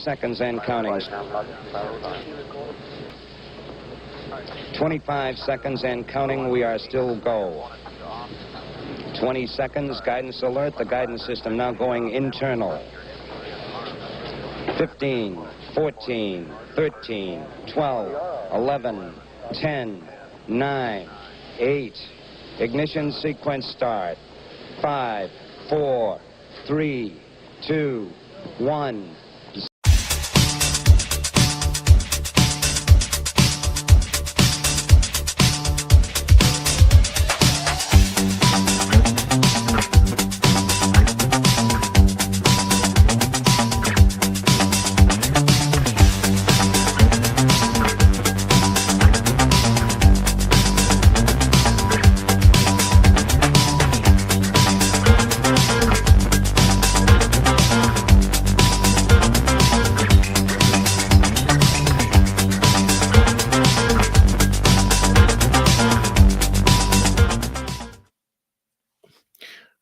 seconds and counting. 25 seconds and counting. We are still go. 20 seconds. Guidance alert. The guidance system now going internal. 15, 14, 13, 12, 11, 10, 9, 8. Ignition sequence start. 5, 4, 3, 2, 1.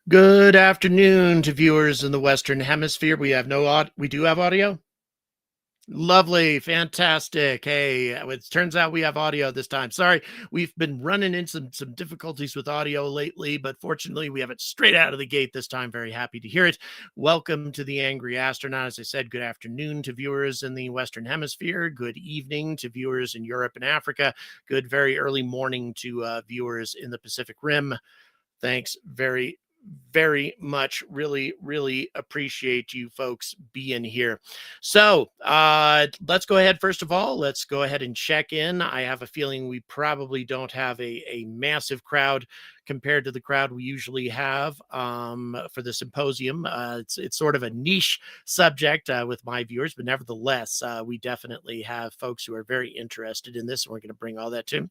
Good afternoon to viewers in the Western Hemisphere. We do have audio. Lovely, fantastic. Hey, it turns out we have audio this time. Sorry, we've been running into some difficulties with audio lately, but fortunately we have it straight out of the gate this time. Very happy to hear it. Welcome to the Angry Astronaut. As I said, good afternoon to viewers in the Western Hemisphere. Good evening to viewers in Europe and Africa. Good very early morning to viewers in the Pacific Rim. Thanks very much. Really appreciate you folks being here. So let's go ahead. First of all, let's go ahead and check in. I have a feeling we probably don't have a massive crowd compared to the crowd we usually have for the symposium. It's sort of a niche subject with my viewers, but nevertheless, we definitely have folks who are very interested in this, and we're going to bring all that to.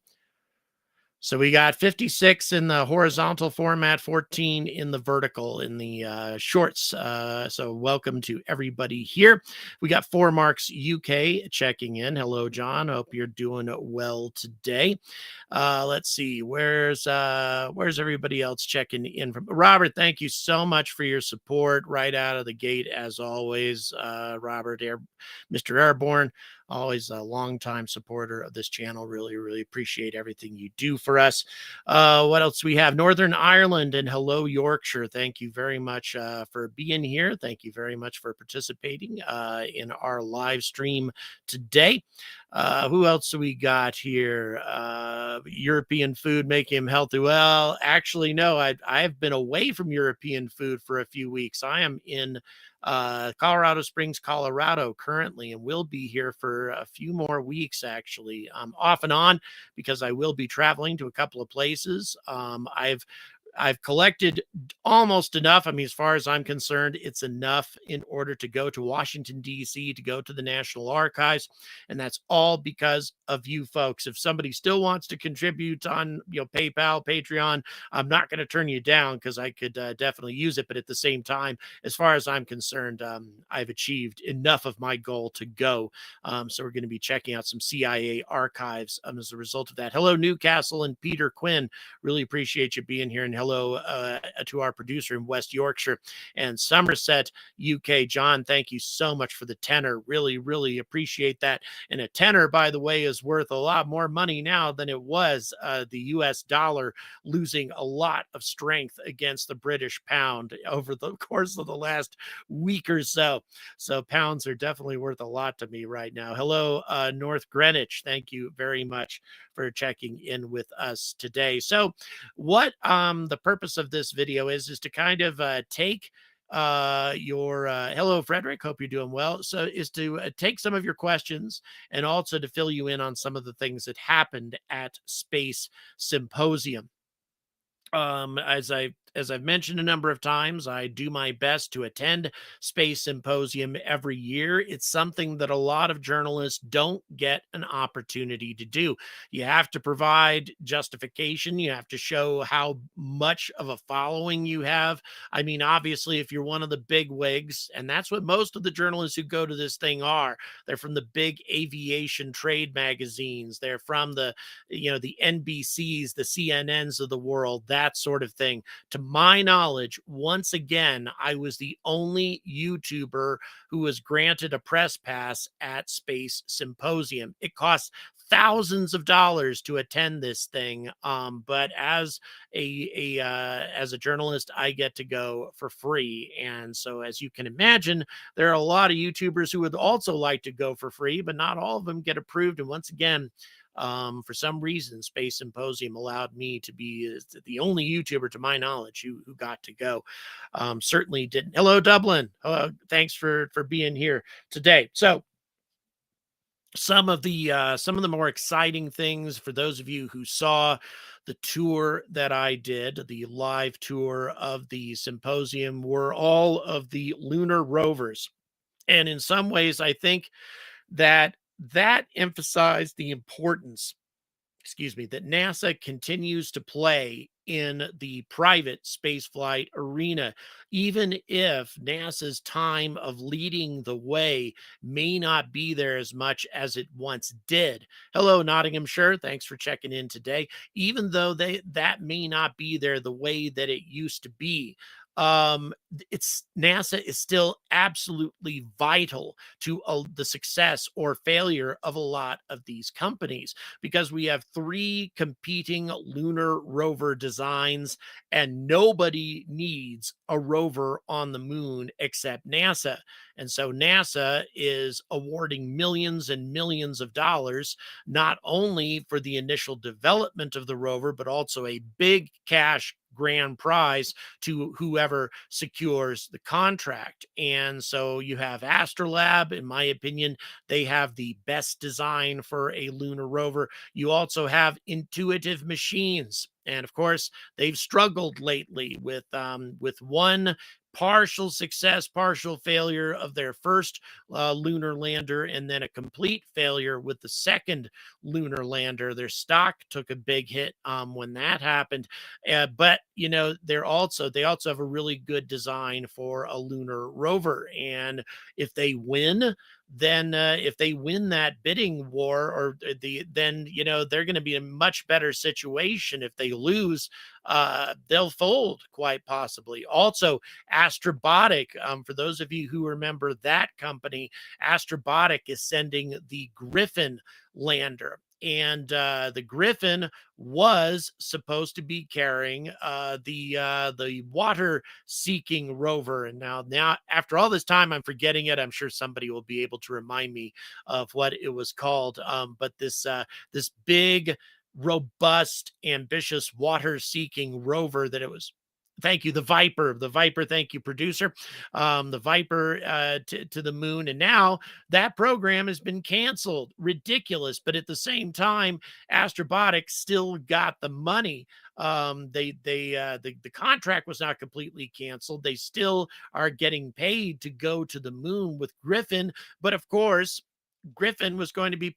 So we got 56 in the horizontal format, 14 in the vertical in the shorts. So welcome to everybody here. We got 4 Marks UK checking in. Hello, John. Hope you're doing well today. Let's see. Where's everybody else checking in from? Robert, thank you so much for your support right out of the gate, as always. Robert, Mr. Airborne. Always a longtime supporter of this channel. Really appreciate everything you do for us. What else we have? Northern Ireland and hello, Yorkshire. Thank you very much for being here. Thank you very much for participating in our live stream today. Who else do we got here? European food making him healthy. Well, actually, no, I've been away from European food for a few weeks. I am in Colorado Springs, Colorado currently, and will be here for a few more weeks, actually, off and on, because I will be traveling to a couple of places. I've collected almost enough. I mean, as far as I'm concerned, it's enough in order to go to Washington, D.C., to go to the National Archives. And that's all because of you folks. If somebody still wants to contribute on, PayPal, Patreon, I'm not going to turn you down because I could definitely use it. But at the same time, as far as I'm concerned, I've achieved enough of my goal to go. So we're going to be checking out some CIA archives as a result of that. Hello, Newcastle and Peter Quinn. Really appreciate you being here. And hello to our producer in West Yorkshire and Somerset, UK. John, thank you so much for the tenor. Really appreciate that. And a tenor, by the way, is worth a lot more money now than it was. The US dollar losing a lot of strength against the British pound over the course of the last week or so. So pounds are definitely worth a lot to me right now. Hello, North Greenwich. Thank you very much for checking in with us today. So what the purpose of this video is to kind of take your hello, Frederick, hope you're doing well. So is to take some of your questions and also to fill you in on some of the things that happened at Space Symposium. As I've mentioned a number of times, I do my best to attend Space Symposium every year. It's something that a lot of journalists don't get an opportunity to do. You have to provide justification. You have to show how much of a following you have. I mean, obviously, if you're one of the big wigs, and that's what most of the journalists who go to this thing are, they're from the big aviation trade magazines. They're from the NBCs, the CNNs of the world, that sort of thing. To my knowledge, once again, I was the only YouTuber who was granted a press pass at Space Symposium. It costs thousands of dollars to attend this thing, but as a journalist, I get to go for free. And so, as you can imagine, there are a lot of YouTubers who would also like to go for free, but not all of them get approved. And once again, for some reason, Space Symposium allowed me to be the only YouTuber, to my knowledge, who got to go. Certainly didn't. Hello, Dublin. Thanks for being here today. So, some of the more exciting things for those of you who saw the tour that I did, the live tour of the symposium, were all of the lunar rovers. And in some ways, I think that emphasized the importance, that NASA continues to play in the private spaceflight arena, even if NASA's time of leading the way may not be there as much as it once did. Hello, Nottinghamshire. Thanks for checking in today. Even though that may not be there the way that it used to be, it's NASA is still absolutely vital to the success or failure of a lot of these companies, because we have three competing lunar rover designs, and nobody needs a rover on the moon except NASA. And so NASA is awarding millions and millions of dollars, not only for the initial development of the rover, but also a big cash grand prize to whoever secures the contract. And so you have Astrolab. In my opinion, they have the best design for a lunar rover. You also have Intuitive Machines, and of course, they've struggled lately with one partial success, partial failure of their first lunar lander, and then a complete failure with the second lunar lander. Their stock took a big hit when that happened, but they also have a really good design for a lunar rover, and if they win, then if they win that bidding war, or then they're going to be in a much better situation. If they lose, they'll fold, quite possibly. Also, Astrobotic, for those of you who remember that company, Astrobotic is sending the Griffin lander. And the Griffin was supposed to be carrying the water-seeking rover, and now after all this time, I'm forgetting it. I'm sure somebody will be able to remind me of what it was called. But this big, robust, ambitious water-seeking rover that it was. Thank you, the Viper. Thank you, producer. The Viper to the moon, and now that program has been canceled. Ridiculous, but at the same time, Astrobotic still got the money. The contract was not completely canceled. They still are getting paid to go to the moon with Griffin, but of course, Griffin was going to be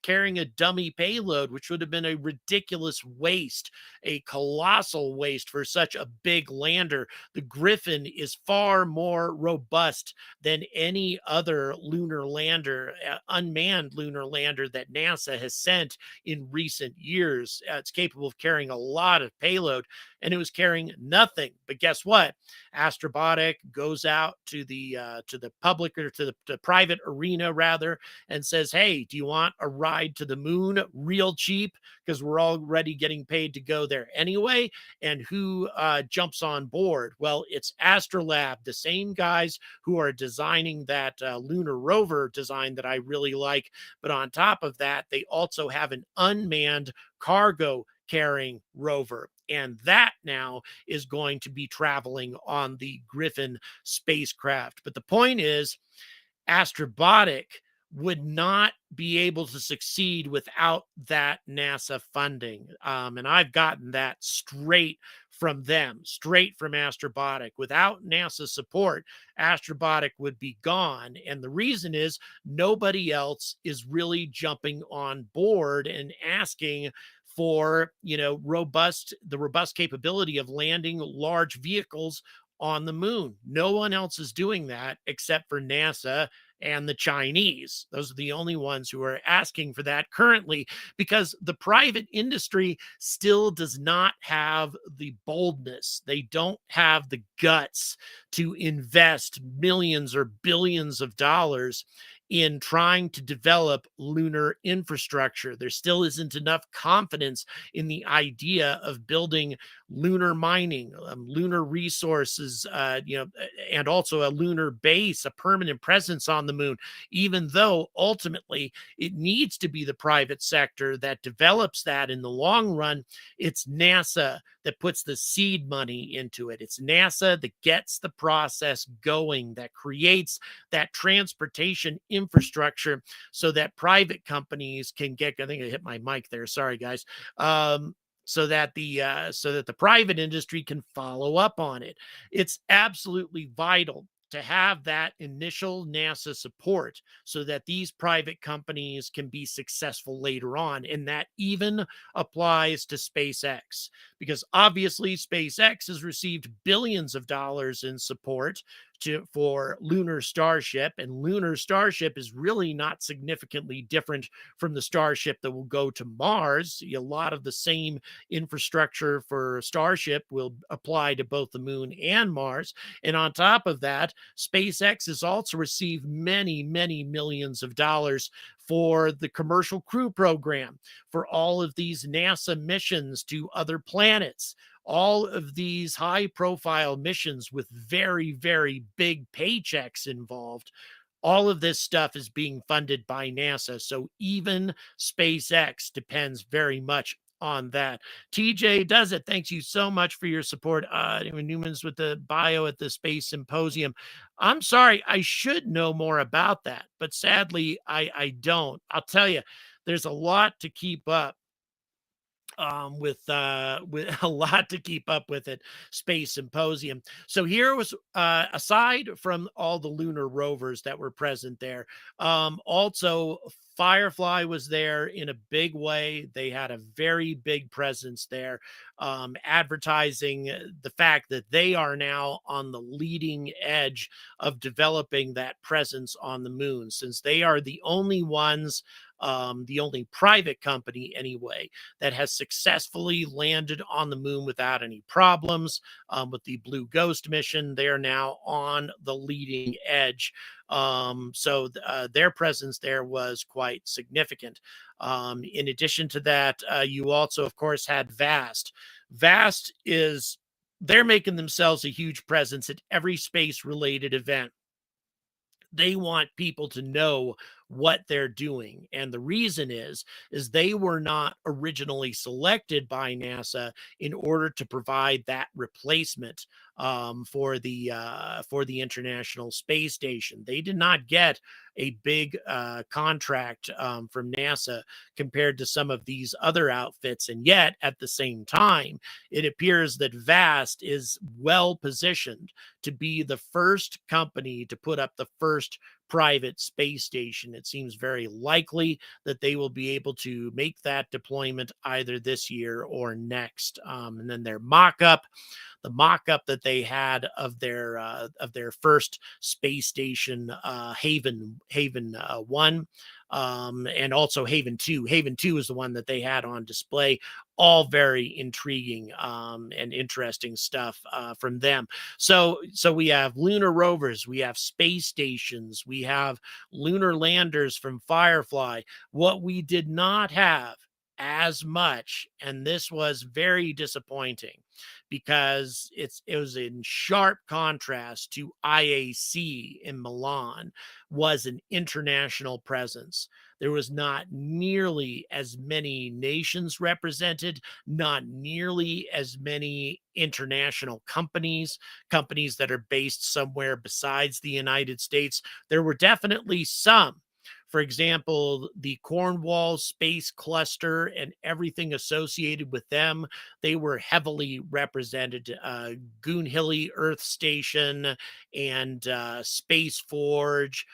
carrying a dummy payload, which would have been a ridiculous waste, a colossal waste for such a big lander. The Griffin is far more robust than any other lunar lander, unmanned lunar lander that NASA has sent in recent years. It's capable of carrying a lot of payload, and it was carrying nothing. But guess what? Astrobotic goes out to the public, or to the private arena rather, and says, "Hey, do you want a ride to the moon real cheap? Because we're already getting paid to go there anyway." And who jumps on board? Well, it's Astrolab, the same guys who are designing that lunar rover design that I really like. But on top of that, they also have an unmanned cargo carrying rover. And that now is going to be traveling on the Griffin spacecraft. But the point is, Astrobotic would not be able to succeed without that NASA funding. And I've gotten that straight from them, straight from Astrobotic. Without NASA support, Astrobotic would be gone. And the reason is nobody else is really jumping on board and asking for, the robust capability of landing large vehicles on the moon. No one else is doing that except for NASA and the Chinese. Those are the only ones who are asking for that currently, because the private industry still does not have the boldness. They don't have the guts to invest millions or billions of dollars in trying to develop lunar infrastructure. There still isn't enough confidence in the idea of building lunar mining, lunar resources, and also a lunar base, a permanent presence on the moon, even though ultimately it needs to be the private sector that develops that in the long run. It's NASA that puts the seed money into it. It's NASA that gets the process going, that creates that transportation infrastructure so that private companies can get, I think I hit my mic there. Sorry, guys. So that the private industry can follow up on it. It's absolutely vital to have that initial NASA support so that these private companies can be successful later on. And that even applies to SpaceX, because obviously SpaceX has received billions of dollars in support for Lunar Starship, and Lunar Starship is really not significantly different from the Starship that will go to Mars. A lot of the same infrastructure for Starship will apply to both the moon and Mars. And on top of that, SpaceX has also received many, many millions of dollars for the commercial crew program, for all of these NASA missions to other planets, all of these high profile missions with very, very big paychecks involved. All of this stuff is being funded by NASA. So even SpaceX depends very much on that. TJ does it. Thanks you so much for your support. Newman's with the bio at the Space Symposium. I'm sorry, I should know more about that, but sadly, I don't. I'll tell you, there's a lot to keep up with a lot to keep up with at Space Symposium. So here was aside from all the lunar rovers that were present there, also Firefly was there in a big way. They had a very big presence there, advertising the fact that they are now on the leading edge of developing that presence on the moon, since they are the only ones, the only private company anyway, that has successfully landed on the moon without any problems. With the Blue Ghost mission, they're now on the leading edge. So their presence there was quite significant. In addition to that, you also, of course, had VAST. VAST is, they're making themselves a huge presence at every space-related event. They want people to know what they're doing, and the reason is they were not originally selected by NASA in order to provide that replacement for the International Space Station. They did not get a big contract from NASA compared to some of these other outfits, and yet at the same time, it appears that VAST is well positioned to be the first company to put up the first private space station. It seems very likely that they will be able to make that deployment either this year or next. And then their mock-up, the mock-up that they had of their first space station, Haven 1, and also Haven 2. Haven 2 is the one that they had on display. All very intriguing and interesting stuff from them. So we have lunar rovers, we have space stations, we have lunar landers from Firefly. What we did not have as much, and this was very disappointing because it was in sharp contrast to IAC in Milan, was an international presence. There was not nearly as many nations represented, not nearly as many international companies that are based somewhere besides the United States. There were definitely some. For example, the Cornwall Space Cluster and everything associated with them, they were heavily represented. Goonhilly Earth Station and Space Forge,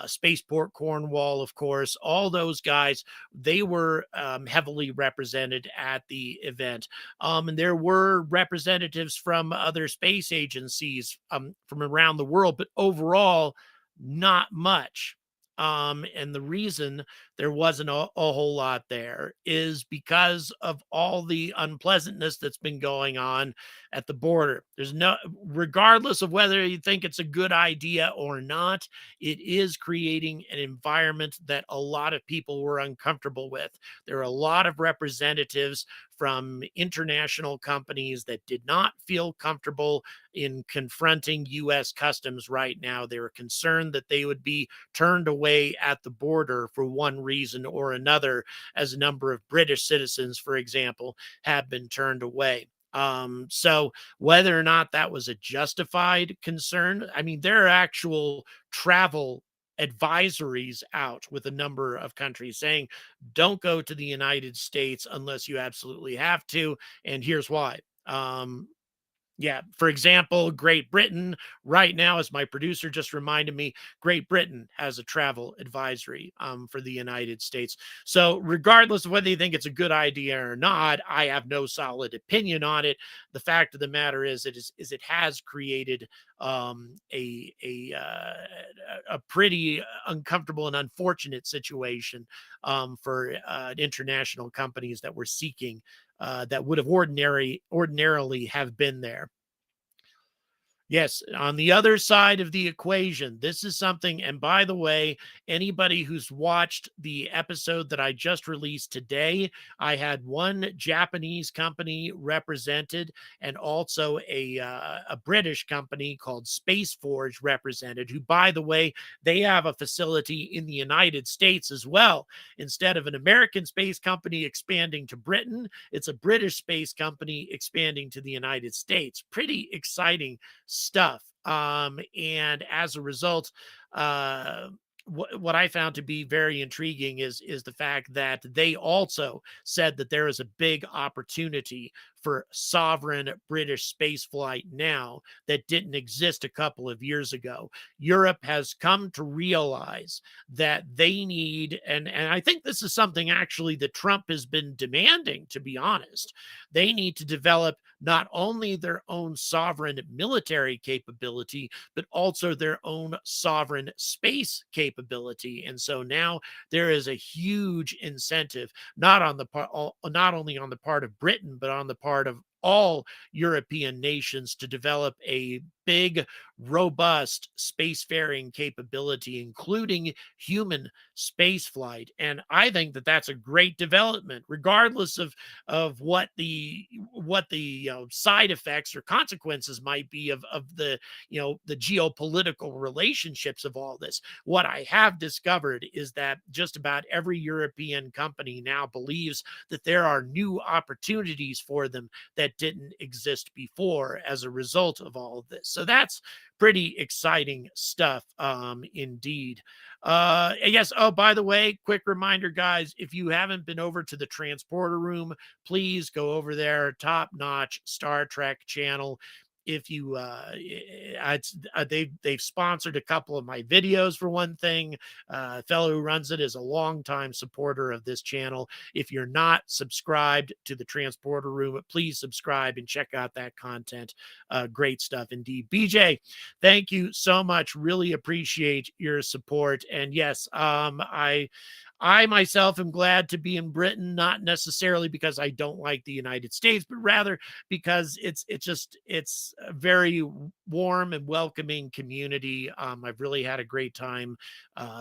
Spaceport Cornwall, of course, all those guys, they were heavily represented at the event. And there were representatives from other space agencies from around the world, but overall, not much. And the reason there wasn't a whole lot there is because of all the unpleasantness that's been going on at the border. There's no, regardless of whether you think it's a good idea or not, it is creating an environment that a lot of people were uncomfortable with. There are a lot of representatives from international companies that did not feel comfortable in confronting U.S. customs right now. They were concerned that they would be turned away at the border for one reason or another, as a number of British citizens, for example, have been turned away. So whether or not that was a justified concern, I mean, there are actual travel advisories out with a number of countries saying, don't go to the United States unless you absolutely have to. And here's why. Yeah, for example, Great Britain right now, as my producer just reminded me, Great Britain has a travel advisory for the United States. So, regardless of whether you think it's a good idea or not, I have no solid opinion on it. The fact of the matter is it has created a pretty uncomfortable and unfortunate situation for international companies that were seeking that would have ordinarily have been there. Yes, on the other side of the equation, this is something, and by the way, anybody who's watched the episode that I just released today, I had one Japanese company represented and also a British company called Space Forge represented, who, by the way, they have a facility in the United States as well. Instead of an American space company expanding to Britain, it's a British space company expanding to the United States. Pretty exciting stuff. And as a result, what I found to be very intriguing is the fact that they also said that there is a big opportunity for sovereign British space flight now that didn't exist a couple of years ago. Europe has come to realize that they need, and I think this is something actually that Trump has been demanding, to be honest. They need to develop not only their own sovereign military capability, but also their own sovereign space capability. And so now there is a huge incentive, not only on the part of Britain, but on the part of all European nations to develop a big, robust spacefaring capability, including human space flight. And I think that that's a great development, regardless of what the side effects or consequences might be of the geopolitical relationships of all this. What I have discovered is that just about every European company now believes that there are new opportunities for them that didn't exist before as a result of all of this. So that's pretty exciting stuff, indeed. Yes. Oh, by the way, quick reminder, guys, if you haven't been over to the transporter room, please go over there. Top notch Star Trek channel. If you they've sponsored a couple of my videos, for one thing. A fellow who runs it is a longtime supporter of this channel. If you're not subscribed to the transporter room, please subscribe and check out that content. Great stuff indeed. BJ, thank you so much. Really appreciate your support. And yes, I myself am glad to be in Britain, not necessarily because I don't like the United States, but rather because it's a very warm and welcoming community. I've really had a great time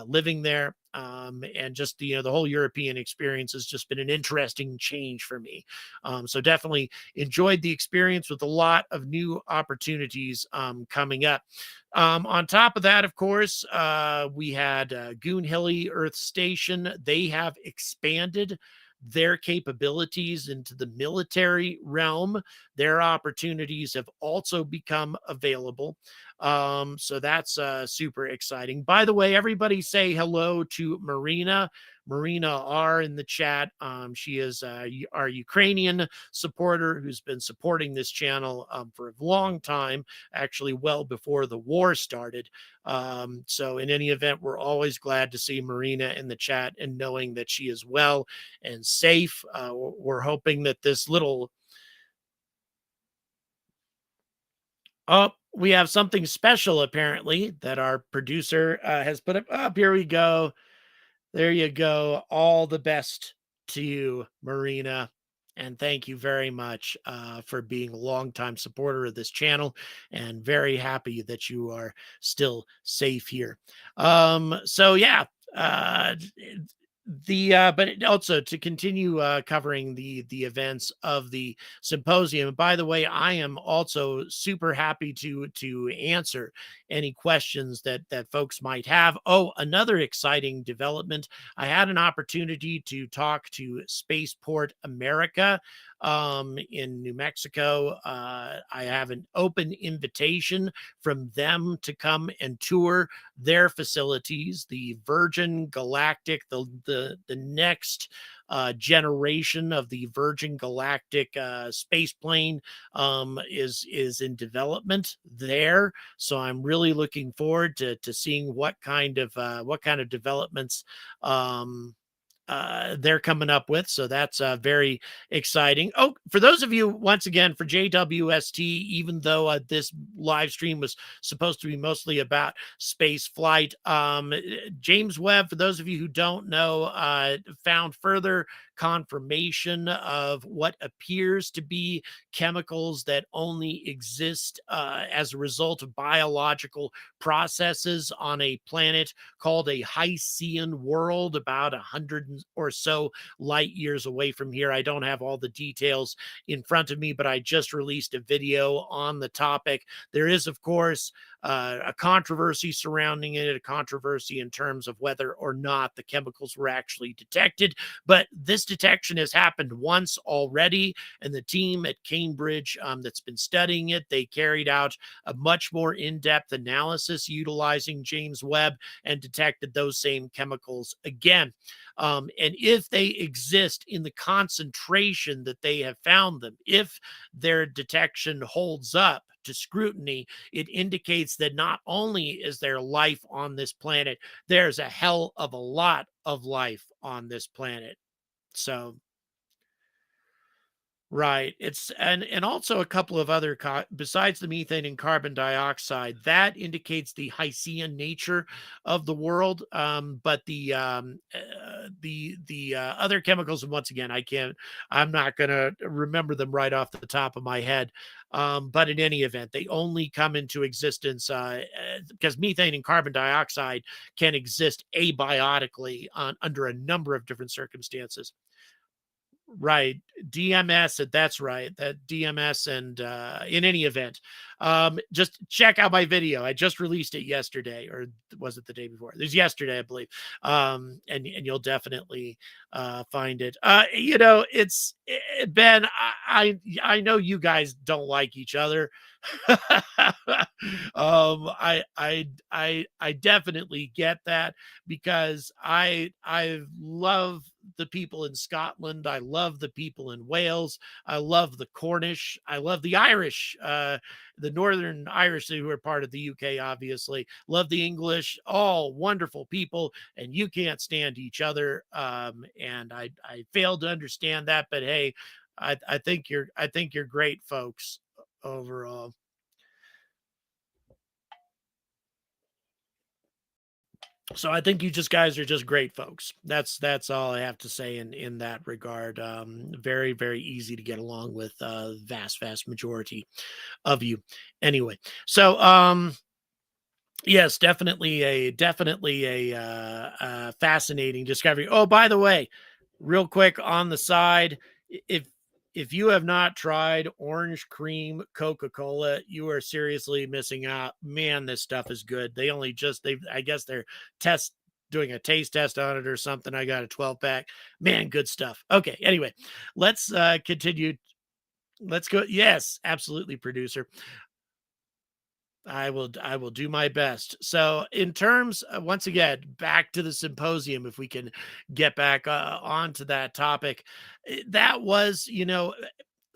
living there. And just the whole European experience has just been an interesting change for me. So definitely enjoyed the experience with a lot of new opportunities coming up. On top of that, of course, we had Goonhilly Earth Station. They have expanded their capabilities into the military realm. Their opportunities have also become available. So that's super exciting. By the way, everybody say hello to Marina. Marina R in the chat. She is our Ukrainian supporter who's been supporting this channel for a long time, actually well before the war started. So in any event, we're always glad to see Marina in the chat and knowing that she is well and safe. We're hoping that this little we have something special apparently that our producer has put up. Here we go. There you go. All the best to you, Marina. And thank you very much for being a longtime supporter of this channel, and very happy that you are still safe here. So yeah, uh, but also to continue covering the events of the symposium. By the way, I am also super happy to answer any questions that folks might have. Oh, another exciting development, I had an opportunity to talk to Spaceport America in New Mexico. I have an open invitation from them to come and tour their facilities, the Virgin Galactic, the next generation of the Virgin Galactic space plane is in development there. So I'm really looking forward to seeing what kind of developments they're coming up with. So that's very exciting. Oh, for those of you, once again, for JWST, even though this live stream was supposed to be mostly about space flight, James Webb, for those of you who don't know, found further confirmation of what appears to be chemicals that only exist as a result of biological processes on a planet called a Hycean world, about 100 or so light years away from here. I don't have all the details in front of me, but I just released a video on the topic. There is, of course, a controversy surrounding it, a controversy in terms of whether or not the chemicals were actually detected. But this detection has happened once already, and the team at Cambridge that's been studying it, they carried out a much more in-depth analysis utilizing James Webb and detected those same chemicals again. And if they exist in the concentration that they have found them, if their detection holds up to scrutiny, it indicates that not only is there life on this planet, there's a hell of a lot of life on this planet. So right. It's and also a couple of other besides the methane and carbon dioxide that indicates the Hycean nature of the world. But the other chemicals, and once again, I'm not gonna remember them right off the top of my head. But in any event, they only come into existence because methane and carbon dioxide can exist abiotically under a number of different circumstances. Right. DMS, that's right. That DMS, and in any event, just check out my video. I just released it yesterday, or was it the day before? It was yesterday, I believe. And you'll definitely find it. It's Ben. I know you guys don't like each other. I definitely get that, because I love the people in Scotland. I love the people in Wales. I love the Cornish. I love the Irish, the Northern Irish who are part of the UK, obviously. Love the English, all wonderful people, and you can't stand each other. And I fail to understand that, but hey, I think you're great folks overall. So I think you just guys are just great folks. That's all I have to say in that regard. Very, very easy to get along with vast majority of you. Anyway, so yes, definitely a fascinating discovery. Oh, by the way, real quick on the side, if you have not tried orange cream Coca-Cola, you are seriously missing out. Man, this stuff is good. I guess they're test doing a taste test on it or something. I got a 12 pack. Man, good stuff. Okay, anyway, let's continue. Let's go. Yes, absolutely, producer. I will do my best. So in terms once again, back to the symposium, if we can get back onto that topic, that was,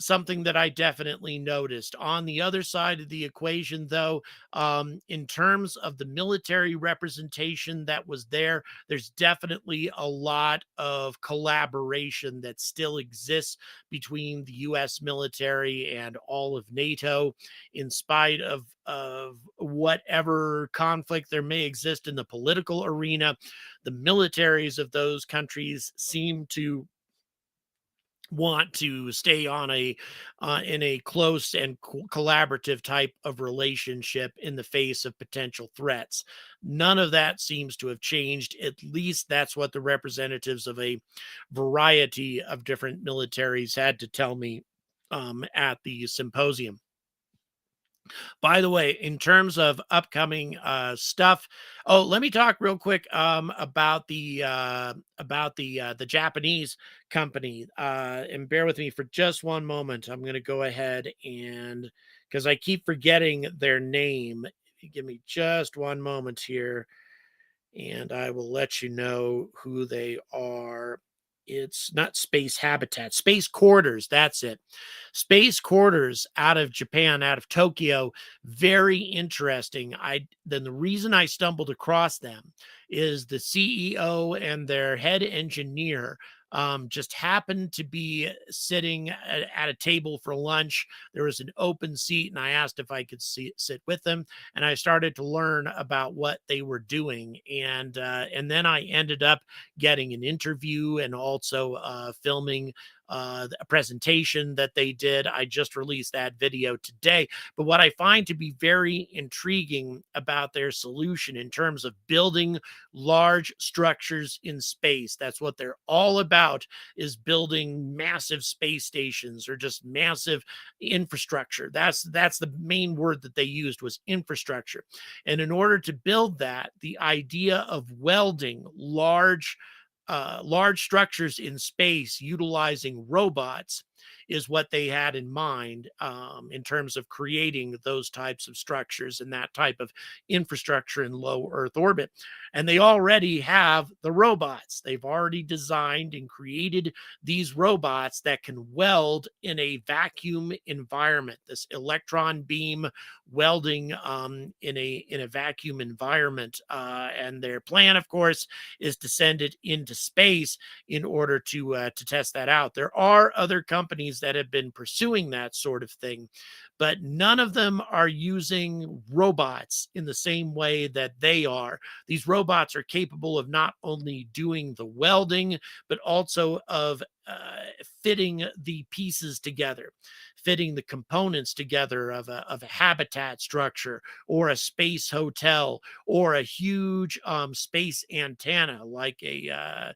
something that I definitely noticed. On the other side of the equation, though, in terms of the military representation that was there, there's definitely a lot of collaboration that still exists between the US military and all of NATO, in spite of whatever conflict there may exist in the political arena. The militaries of those countries seem to want to stay on a in a close and collaborative type of relationship in the face of potential threats. None of that seems to have changed. At least that's what the representatives of a variety of different militaries had to tell me at the symposium. By the way, in terms of upcoming stuff, oh, let me talk real quick about the Japanese company. And bear with me for just one moment. I'm going to go ahead and because I keep forgetting their name. Give me just one moment here, and I will let you know who they are. It's not Space Habitat, Space Quarters. That's it. Space Quarters out of Japan, out of Tokyo. Very interesting. Then the reason I stumbled across them is the CEO and their head engineer just happened to be sitting at a table for lunch. There was an open seat, and I asked if I could sit with them, and I started to learn about what they were doing, and then I ended up getting an interview and also filming a presentation that they did. I just released that video today. But what I find to be very intriguing about their solution in terms of building large structures in space, that's what they're all about, is building massive space stations or just massive infrastructure. That's the main word that they used, was infrastructure. And in order to build that, the idea of welding large structures in space utilizing robots is what they had in mind in terms of creating those types of structures and that type of infrastructure in low Earth orbit. And they already have the robots. They've already designed and created these robots that can weld in a vacuum environment, this electron beam welding in a vacuum environment. And their plan, of course, is to send it into space in order to test that out. There are other companies that have been pursuing that sort of thing, but none of them are using robots in the same way that they are. These robots are capable of not only doing the welding, but also of fitting the pieces together, fitting the components together of a habitat structure or a space hotel or a huge space antenna like a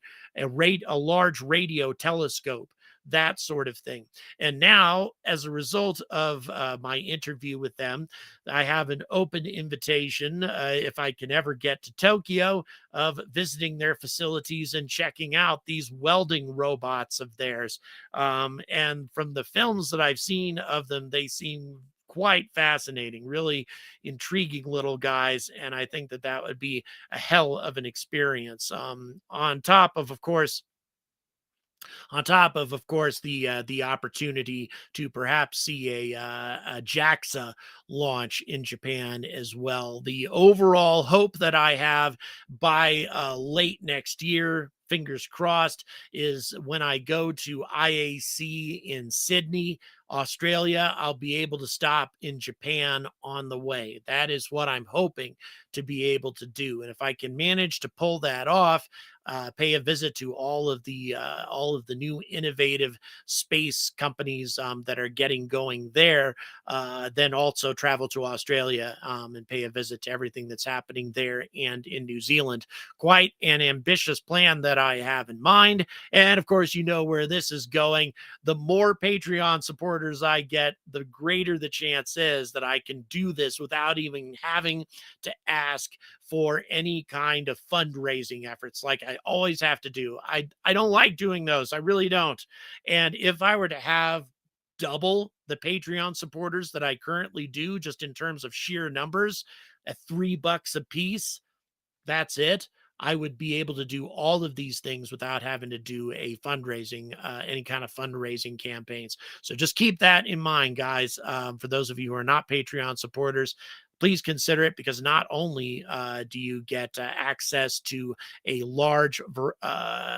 large radio telescope, that sort of thing. And now, as a result of my interview with them, I have an open invitation, if I can ever get to Tokyo, of visiting their facilities and checking out these welding robots of theirs. And from the films that I've seen of them, they seem quite fascinating, really intriguing little guys. And I think that that would be a hell of an experience. On top of, of course, the opportunity to perhaps see a JAXA launch in Japan as well. The overall hope that I have by late next year, fingers crossed, is when I go to IAC in Sydney, Australia, I'll be able to stop in Japan on the way. That is what I'm hoping to be able to do. And if I can manage to pull that off, pay a visit to all of the new innovative space companies that are getting going there. Then also travel to Australia and pay a visit to everything that's happening there and in New Zealand. Quite an ambitious plan that I have in mind. And of course, you know where this is going. The more Patreon supporters I get, the greater the chance is that I can do this without even having to ask for any kind of fundraising efforts like I always have to do. I don't like doing those. I really don't. And if I were to have double the Patreon supporters that I currently do, just in terms of sheer numbers, at $3 a piece, that's it. I would be able to do all of these things without having to do a fundraising, any kind of fundraising campaigns. So just keep that in mind, guys. For those of you who are not Patreon supporters, please consider it, because not only do you get access to a large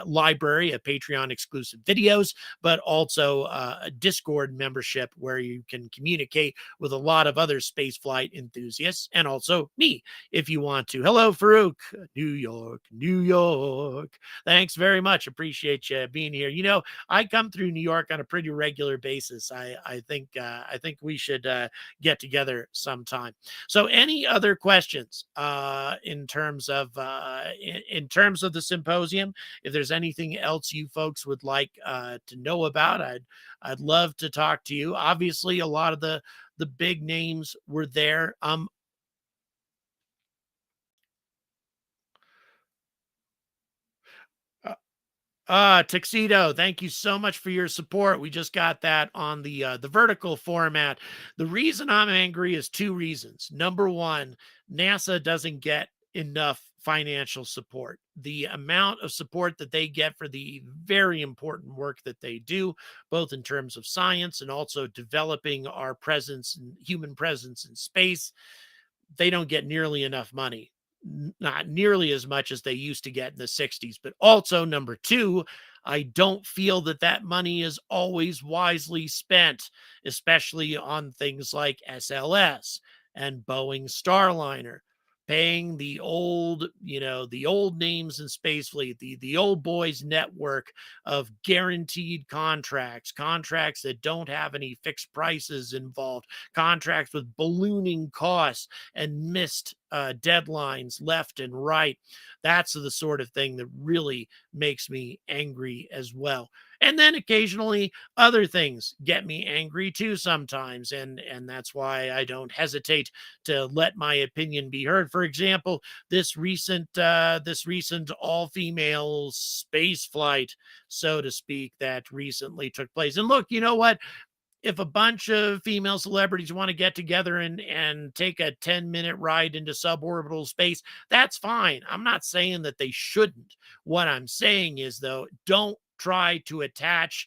library of Patreon exclusive videos, but also a Discord membership where you can communicate with a lot of other spaceflight enthusiasts, and also me if you want to. Hello, Farouk, New York, New York. Thanks very much. Appreciate you being here. You know, I come through New York on a pretty regular basis. I think we should get together sometime. So, any other questions in terms of in terms of the symposium? If there's anything else you folks would like to know about, I'd love to talk to you. Obviously, a lot of the big names were there. Tuxedo, thank you so much for your support. We just got that on the vertical format. The reason I'm angry is two reasons. Number one, NASA doesn't get enough financial support. The amount of support that they get for the very important work that they do, both in terms of science and also developing our presence and human presence in space, they don't get nearly enough money, not nearly as much as they used to get in the 60s. But also, number two, I don't feel that that money is always wisely spent, especially on things like SLS and Boeing Starliner. Paying the old, the old names in Spacefleet, the old boys network of guaranteed contracts, contracts that don't have any fixed prices involved, contracts with ballooning costs and missed deadlines left and right. That's the sort of thing that really makes me angry as well. And then occasionally other things get me angry too sometimes, and that's why I don't hesitate to let my opinion be heard. For example, this recent all-female space flight, so to speak, that recently took place. And look, you know what? If a bunch of female celebrities want to get together and take a 10-minute ride into suborbital space, that's fine. I'm not saying that they shouldn't. What I'm saying is, though, don't try to attach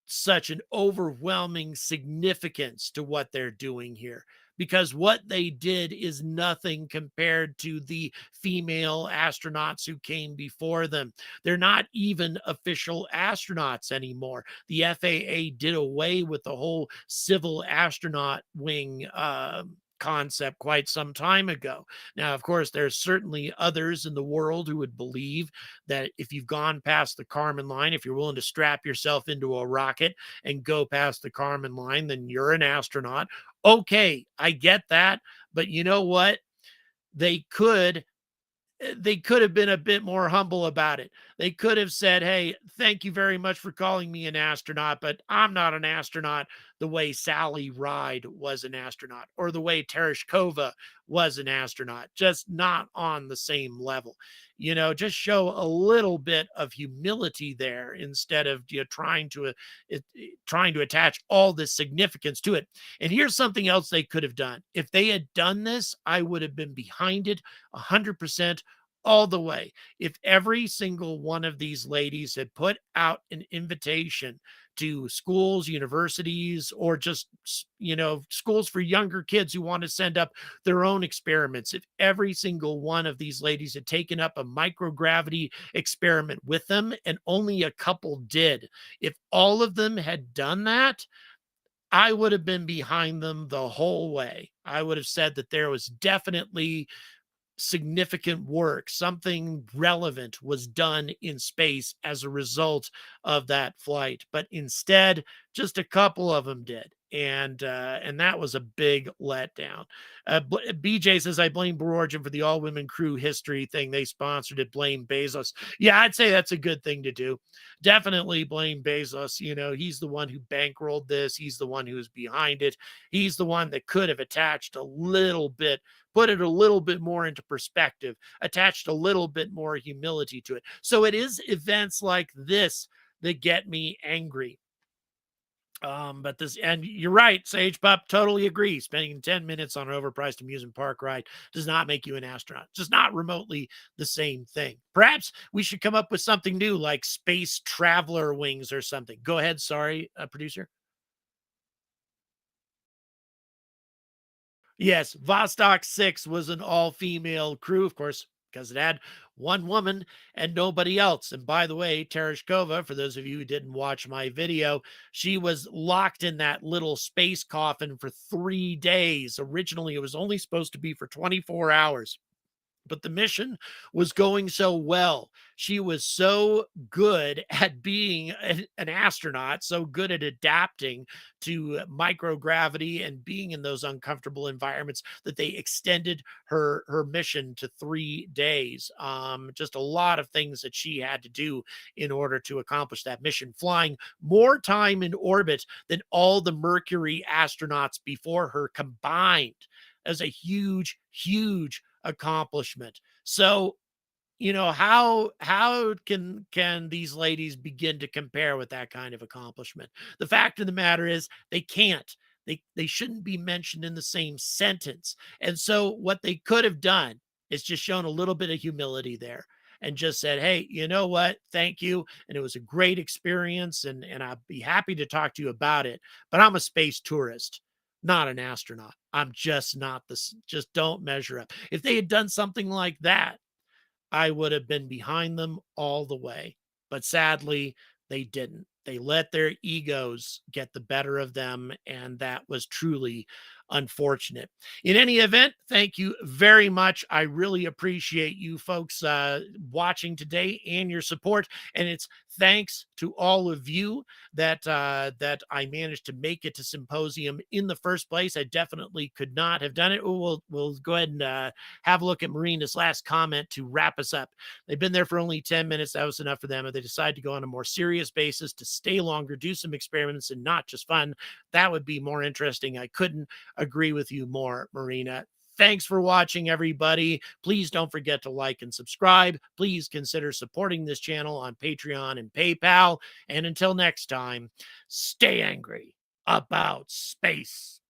such an overwhelming significance to what they're doing here, because what they did is nothing compared to the female astronauts who came before them. They're not even official astronauts anymore. The FAA did away with the whole civil astronaut wing concept quite some time ago. Now, of course, there's certainly others in the world who would believe that if you've gone past the Kármán line, if you're willing to strap yourself into a rocket and go past the Kármán line, then you're an astronaut. Okay, I get that. But you know what? They could they could have been a bit more humble about it. They could have said, "Hey, thank you very much for calling me an astronaut, but I'm not an astronaut the way Sally Ride was an astronaut, or the way Tereshkova was an astronaut, just not on the same level." Just show a little bit of humility there, instead of trying to attach all this significance to it. And here's something else they could have done. If they had done this, I would have been behind it 100% all the way. If every single one of these ladies had put out an invitation to schools, universities, or just, schools for younger kids who want to send up their own experiments, if every single one of these ladies had taken up a microgravity experiment with them, and only a couple did, if all of them had done that, I would have been behind them the whole way. I would have said that there was definitely significant work, something relevant was done in space as a result of that flight. But instead, just a couple of them did. And that was a big letdown. BJ says, I blame Blue Origin for the all women crew history thing. They sponsored it. Blame Bezos. Yeah, I'd say that's a good thing to do. Definitely blame Bezos. He's the one who bankrolled this. He's the one who's behind it. He's the one that could have attached a little bit, put it a little bit more into perspective, attached a little bit more humility to it. So it is events like this that get me angry. But this, and you're right, Sage Pup, totally agree. Spending 10 minutes on an overpriced amusement park ride does not make you an astronaut. Just not remotely the same thing. Perhaps we should come up with something new like space traveler wings or something. Go ahead. Sorry, producer. Yes, Vostok 6 was an all-female crew, of course, because it had one woman and nobody else. And by the way, Tereshkova, for those of you who didn't watch my video, she was locked in that little space coffin for 3 days. Originally, it was only supposed to be for 24 hours. But the mission was going so well. She was so good at being an astronaut, so good at adapting to microgravity and being in those uncomfortable environments that they extended her mission to 3 days. Just a lot of things that she had to do in order to accomplish that mission, flying more time in orbit than all the Mercury astronauts before her combined. As a huge, huge accomplishment. So, how can these ladies begin to compare with that kind of accomplishment? The fact of the matter is they can't. They shouldn't be mentioned in the same sentence. And so what they could have done is just shown a little bit of humility there and just said, "Hey, you know what? Thank you. And it was a great experience and I'd be happy to talk to you about it, but I'm a space tourist, not an astronaut. I'm just not this, just don't measure up." If they had done something like that, I would have been behind them all the way. But sadly, they didn't. They let their egos get the better of them, and that was truly unfortunate. In any event, thank you very much. I really appreciate you folks watching today and your support. And it's thanks to all of you that I managed to make it to Symposium in the first place. I definitely could not have done it. We'll go ahead and have a look at Marina's last comment to wrap us up. They've been there for only 10 minutes. That was enough for them. If they decide to go on a more serious basis to stay longer, do some experiments and not just fun, that would be more interesting. I couldn't agree with you more, Marina. Thanks for watching, everybody. Please don't forget to like and subscribe. Please consider supporting this channel on Patreon and PayPal. And until next time, stay angry about space.